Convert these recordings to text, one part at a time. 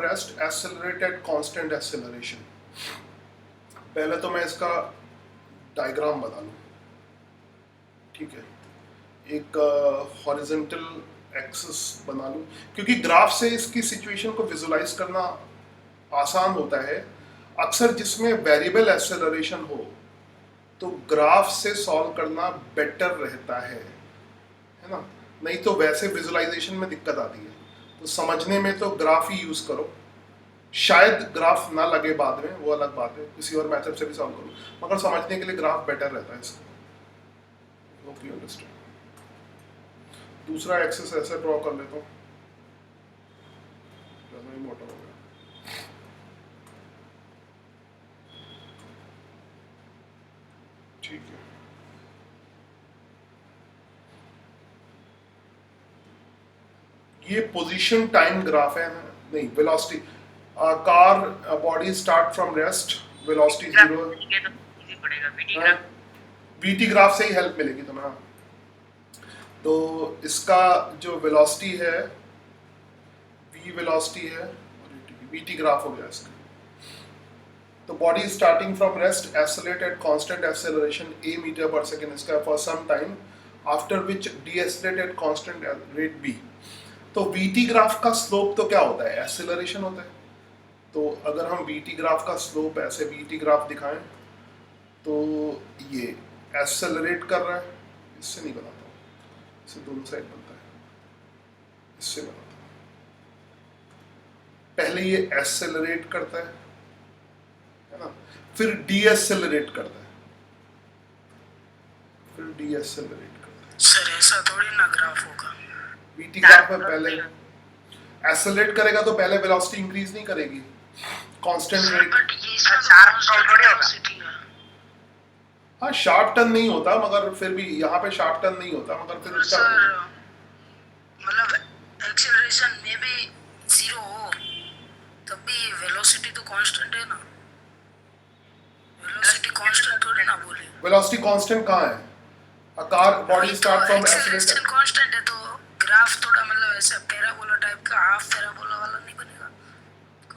Rest accelerated constant acceleration. पहले तो मैं इसका डायग्राम बना लूँ, ठीक है। एक हॉरिजॉन्टल एक्सिस बना लूँ, क्योंकि ग्राफ से इसकी सिचुएशन को विजुलाइज करना आसान होता है। अक्सर जिसमें वेरिएबल एक्सेलरेशन हो तो ग्राफ से सॉल्व करना बेटर रहता है ना। नहीं तो वैसे विजुलाइजेशन में दिक्कत आती है, तो समझने में तो ग्राफ ही यूज करो। शायद ग्राफ ना लगे बाद में, वो अलग बात है, किसी और मेथड से भी सॉल्व करो, मगर समझने के लिए ग्राफ बेटर रहता है इसका। Hope you understand. दूसरा एक्सेस ऐसे ड्रॉ कर लेता हूँ, ज़्यादा ही मोटा हो गया। ठीक है, ये पोजीशन टाइम ग्राफ है, नहीं velocity. Car body start from rest, velocity zero. VT graph से ही हेल्प मिलेगी तुम्हें। हाँ, तो इसका जो वेलोसिटी है वी वेलोसिटी है, वीटी ग्राफ हो गया इसका। तो body starting from rest accelerate at constant acceleration a metre per second इसका for some time, after which decelerate at constant rate b। तो वीटी ग्राफ का स्लोप तो क्या होता है, एक्सेलरेशन होता है। तो अगर हम वीटी ग्राफ का स्लोप ऐसे वीटी ग्राफ दिखाएं तो ये एक्सेलरेट कर रहा है, इससे नहीं बनाता हूँ, इससे दोनों साइड बनता है, इससे बनाता हूँ। पहले ये एक्सेलरेट करता है ना, फिर डीएक्सेलरेट करता है, फिर डीएक्सेलरेट करता है। सर ऐसा थोड़ी ना ग्राफ होगा। वीटी ग्राफ में पहले एक्सेलरेट करेगा तो पहले वेलोसिटी इंक्रीज नहीं करेगी, कांस्टेंट रेट। हाँ शार्प टर्न नहीं होता, मगर फिर भी यहाँ पे शार्प टर्न नहीं होता, मगर फिर उसका मतलब एक्सेलरेशन में भी जीरो हो तब भी वेलोसिटी तो कांस्टेंट है ना। वेलोसिटी कांस्टेंट थोड़ी ना बोले। वेलोसिटी कांस्टेंट कहाँ है? A car body start from acceleration constant है तो ग्राफ थोड़ा मतलब ऐसा पैराबोला टाइप का, हाफ पैराबोला वाला नहीं बनेगा।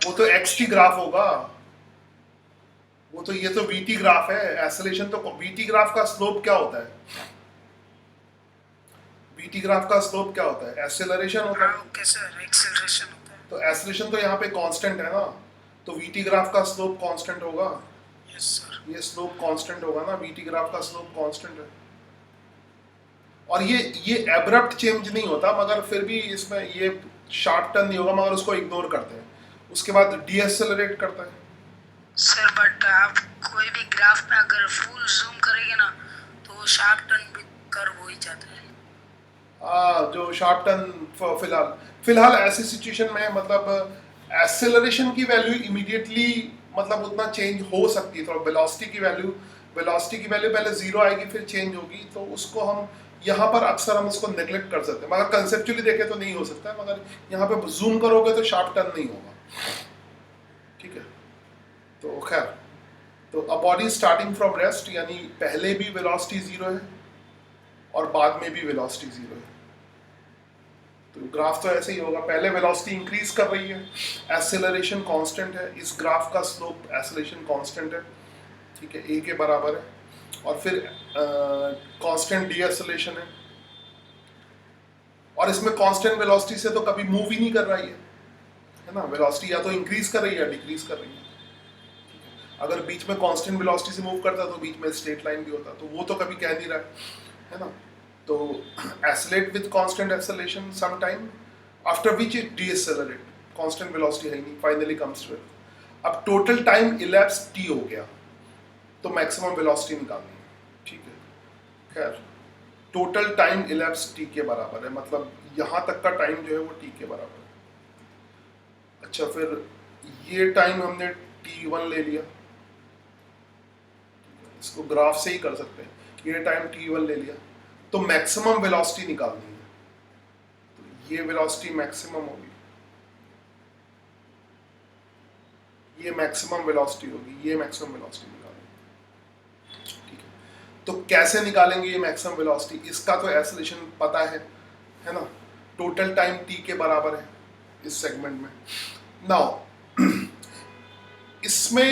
वो तो एक्स टी ग्राफ होगा, वो तो ये तो वीटी ग्राफ है। एक्सेलरेशन तो वीटी ग्राफ का स्लोप क्या होता है? वीटी ग्राफ का स्लोप क्या होता है? एक्सेलरेशन होता है। ओके सर, एक्सेलरेशन होता है। तो एक्सेलरेशन तो यहाँ पे कांस्टेंट है ना, तो वीटी ग्राफ का स्लोप कांस्टेंट होगा। यस सर, ये स्लोप कांस्टेंट होगा ना, वीटी ग्राफ का स्लोप कांस्टेंट है। और ये एब्रप्ट चेंज नहीं होता, मगर फिर भी इसमें ये शार्प टर्न नहीं होगा, मगर उसको इग्नोर करते हैं। उसके बाद डीएक्सेलरेट करता है। सर बट आप कोई भी ग्राफ में अगर फुल जूम करेंगे ना तो शार्प टर्न भी कर्व हो ही जाता है। जो शार्प टर्न फिलहाल ऐसी सिचुएशन में मतलब एक्सेलरेशन की वैल्यू इमीडिएटली मतलब उतना चेंज हो सकती है। थोड़ा वेलोसिटी की वैल्यू पहले जीरो आएगी फिर चेंज होगी, तो उसको हम यहाँ पर अक्सर हम उसको नेग्लेक्ट कर सकते हैं, मगर कंसेप्चुअली देखें तो नहीं हो सकता है, मगर यहाँ पे जूम करोगे तो शार्प टर्न नहीं होगा, ठीक है। तो खैर, तो a body starting from rest, यानी पहले भी वेलोसिटी जीरो है और बाद में भी वेलोसिटी जीरो है। तो ग्राफ तो ऐसे ही होगा, पहले वेलोसिटी इंक्रीज कर रही है, एक्सेलरेशन कांस्टेंट है, इस ग्राफ का स्लोप एक्सेलरेशन कांस्टेंट है, ठीक है, ए के बराबर है, और फिर कांस्टेंट डीएक्सेलरेशन है, और इसमें कांस्टेंट वेलोसिटी से तो कभी मूव ही नहीं कर रही है ना। वेलोसिटी या तो इंक्रीज कर रही है या डिक्रीज कर रही है। अगर बीच में कांस्टेंट वेलोसिटी से मूव करता तो बीच में स्ट्रेट लाइन भी होता, तो वो तो कभी कह नहीं रहा है ना। तो accelerate with constant acceleration some time, after which it decelerate, constant velocity है ही नहीं, फाइनली कम्स टू इट। अब टोटल टाइम इलैप्स टी हो गया, तो मैक्सिमम वेलोसिटी निकालनी है, ठीक है। खैर, टोटल टाइम इलैप्स टी के बराबर है, मतलब यहाँ तक का टाइम जो है वो टी के बराबर है। अच्छा, फिर ये टाइम हमने t1 ले लिया, इसको ग्राफ से ही कर सकते हैं, ये टाइम t1 ले लिया, तो मैक्सिमम वेलोसिटी निकालनी है, तो ये वेलोसिटी मैक्सिमम होगी, ये मैक्सिमम वेलोसिटी होगी, ये मैक्सिमम वेलोसिटी निकालेंगे, ठीक है। तो कैसे निकालेंगे ये मैक्सिमम वेलोसिटी? इसका तो एक्सेलरेशन पता है ना, टोटल टाइम t के बराबर है इस सेगमेंट में, नाउ इसमें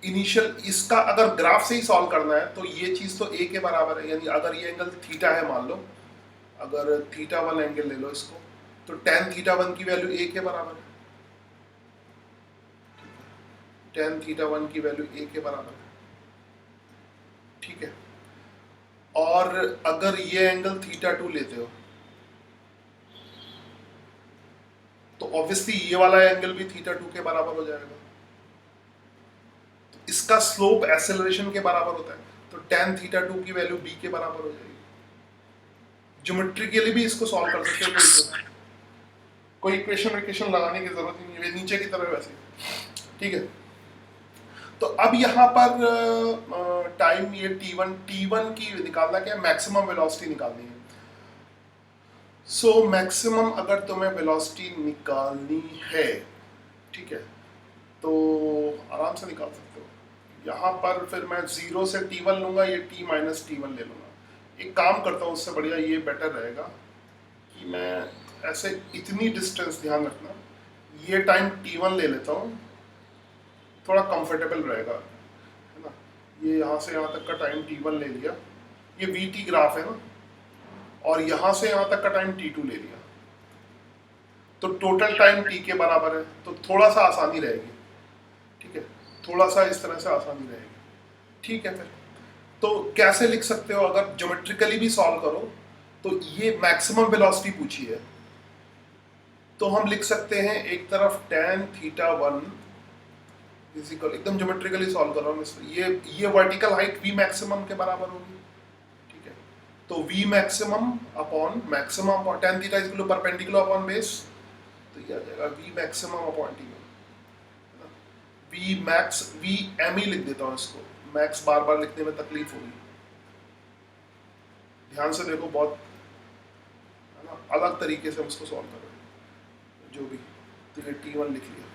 इनिशियल इसका अगर ग्राफ से ही सॉल्व करना है तो ये चीज़ तो ए के बराबर है, यानी अगर ये एंगल थीटा है मान लो, अगर थीटा वन एंगल ले लो इसको, तो टेन थीटा वन की वैल्यू ए के बराबर है, टेन थीटा वन की वैल्यू ए के बराबर है, ठीक है। और अगर ये एंगल थीटा टू लेते हो तो ऑब्वियसली ये वाला एंगल भी थीटा टू के बराबर हो जाएगा, तो इसका स्लोप एक्सेलरेशन के बराबर होता है, तो टेन थीटा टू की वैल्यू बी के बराबर हो जाएगी। ज्योमेट्रिकली भी इसको सॉल्व कर सकते हो, कोई इक्वेशन लगाने की जरूरत ही नहीं है, नीचे की तरह वैसे, ठीक है। तो अब यहाँ पर टाइम ये t1 की निकालना क्या है, मैक्सिमम वेलोसिटी निकालनी है। सो मैक्सिमम अगर तुम्हें वेलोसिटी निकालनी है, ठीक है, तो आराम से निकाल सकते हो। यहाँ पर फिर मैं 0 से t1 लूँगा, ये t माइनस t1 ले लूँगा। एक काम करता हूँ, उससे बढ़िया ये बेटर रहेगा कि मैं ऐसे इतनी डिस्टेंस, ध्यान रखना, ये टाइम t1 ले लेता हूँ, थोड़ा कंफर्टेबल रहेगा, है ना। ये यहाँ से यहाँ तक का टाइम t1 ले लिया, ये vt ग्राफ है ना, और यहाँ से यहाँ तक का टाइम t2 ले लिया, तो टोटल टाइम t के बराबर है, तो थोड़ा सा आसानी रहेगी, ठीक है, थोड़ा सा इस तरह से आसानी रहेगी, ठीक है। फिर तो कैसे लिख सकते हो, अगर ज्योमेट्रिकली भी सॉल्व करो तो ये मैक्सिमम वेलोसिटी पूछी है, तो हम लिख सकते हैं एक तरफ tan theta one is equal, एकदम ज्योमेट्रिकली सॉल्व कर रहा हूँ, ये वर्टिकल हाइट v मैक्सिमम के बराबर होगी, ठीक है। तो v maximum upon tan theta is equal to perpendicular upon base, तो ये आ जाएगा v maximum upon t, v max, v m ही लिख देता हूँ इसको, मैक्स बार बार लिखने में तकलीफ होगी, ध्यान से देखो, बहुत है ना, अलग तरीके से हम इसको सॉल्व कर रहे हैं, जो भी, तो ये t1 लिख लिया।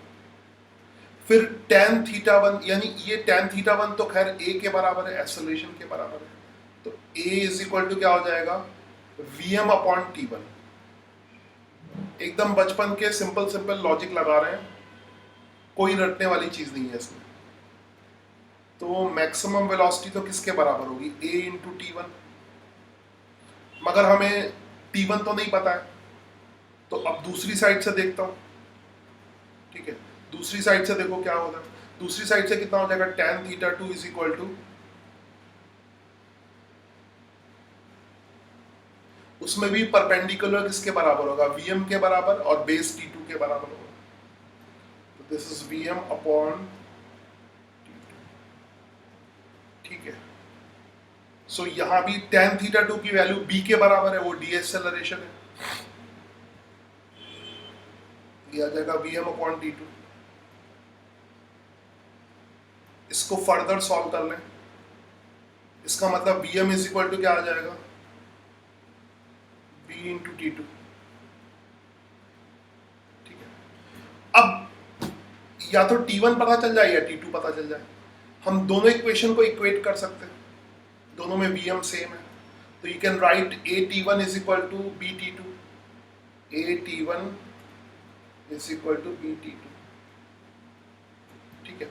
फिर tan थीटा वन, यानी ये tan थीटा वन तो खैर a के बराबर है, एक्सेलरेशन के बराबर है, तो a इज इक्वल टू क्या हो जाएगा, vm अपॉन t1। एकदम बचपन के सिंपल लॉजिक लगा रहे हैं, कोई रटने वाली चीज नहीं है इसमें। तो मैक्सिमम वेलोसिटी तो किसके बराबर होगी, a इंटू t1, मगर हमें t1 तो नहीं पता है, तो अब दूसरी साइड से देखता हूँ, ठीक है, दूसरी साइड से देखो क्या होता है, दूसरी साइड से कितना हो जाएगा, tan theta two is equal to, उसमें भी परपेंडिकुलर किसके बराबर होगा, vm के बराबर, और बेस t2 के बराबर होगा, तो दिस इज vm अपॉन, ठीक है। सो यहां भी tan थीटा टू की वैल्यू b के बराबर है, वो डीएक्सेलरेशन है, ये आ जाएगा vm अपॉन t2। इसको फर्दर सॉल्व कर लें, इसका मतलब vm इज इक्वल टू क्या आ जाएगा, b इंटू t2, ठीक है। अब या तो t1 पता चल जाए या t2 पता चल जाए, हम दोनों इक्वेशन को इक्वेट कर सकते हैं, दोनों में vm सेम है, तो you can write at1 is equal to bt2, at1 is equal to bt2, ठीक है।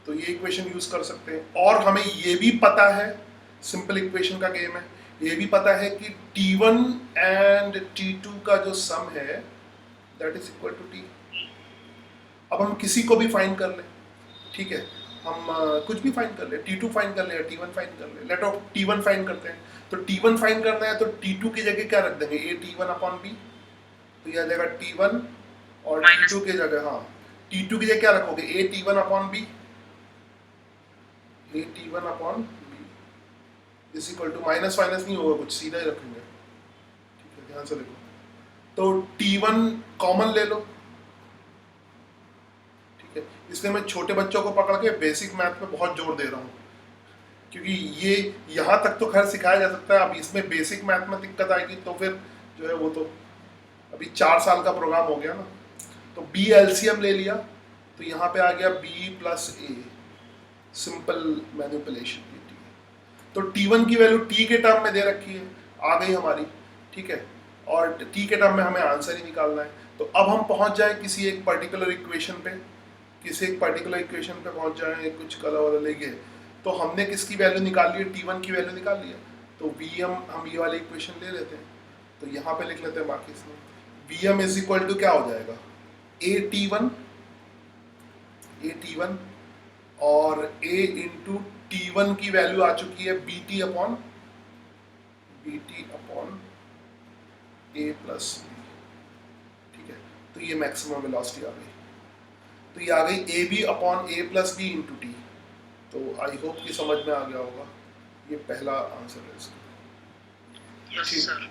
तो ये इक्वेशन यूज कर सकते हैं, और हमें ये भी पता है, सिंपल इक्वेशन का गेम है, ये भी पता है कि t1 एंड t2 का जो सम है that is equal to t। अब हम किसी को भी फाइंड कर ले, ठीक है, हम कुछ भी फाइंड कर ले, t2 फाइंड कर ले या t1 फाइंड कर ले, लेट ऑफ t1 फाइंड करते हैं, तो t1 फाइंड करना है तो t2 की जगह क्या रख देंगे, at1 अपॉन b, तो यह आ जाएगा t1, और t2 की जगह, हाँ, t2 की जगह क्या रखोगे, at1 upon b, at1 upon b is equal to, minus minus नहीं होगा कुछ, सीधा ही रखेंगे, ठीक है, ध्यान से देखो, तो t1 कॉमन ले लो, ठीक है। इसलिए मैं छोटे बच्चों को पकड़ के बेसिक मैथ पे बहुत जोर दे रहा हूँ, क्योंकि ये यहाँ तक तो खैर सिखाया जा सकता है, अब इसमें बेसिक मैथ में दिक्कत आएगी तो फिर जो है वो तो, अभी 4 साल का प्रोग्राम हो गया ना, तो b एलसीएम ले लिया, तो यहाँ पे आ गया b plus a, simple manipulation, तो t1 की वैल्यू t के टर्म में दे रखी है, आ गई हमारी, ठीक है, और टी के टर्म में हमें आंसर ही निकालना है। तो अब हम पहुंच जाए किसी एक पर्टिकुलर इक्वेशन पे, किसी एक पर्टिकुलर इक्वेशन पे पहुंच जाए, कुछ कलर वाला लेके, तो हमने किसकी वैल्यू निकाल ली है, T1 की वैल्यू निकाल ली है। तो Vm हम ये वाली इक्वेशन ले लेते हैं, तो यहाँ पे लिख लेते हैं बाकी इसमें Vm इज इक्वल टू क्या हो जाएगा, A T1 और A इंटू T1 की वैल्यू आ चुकी है BT upon A plus B, ठीक है। तो ये मैक्सिमम वेलोसिटी आ गई, तो ये आ गई AB upon A plus B into T। तो आई होप कि समझ में आ गया होगा, ये पहला आंसर है इसका। यस ठीक। सर।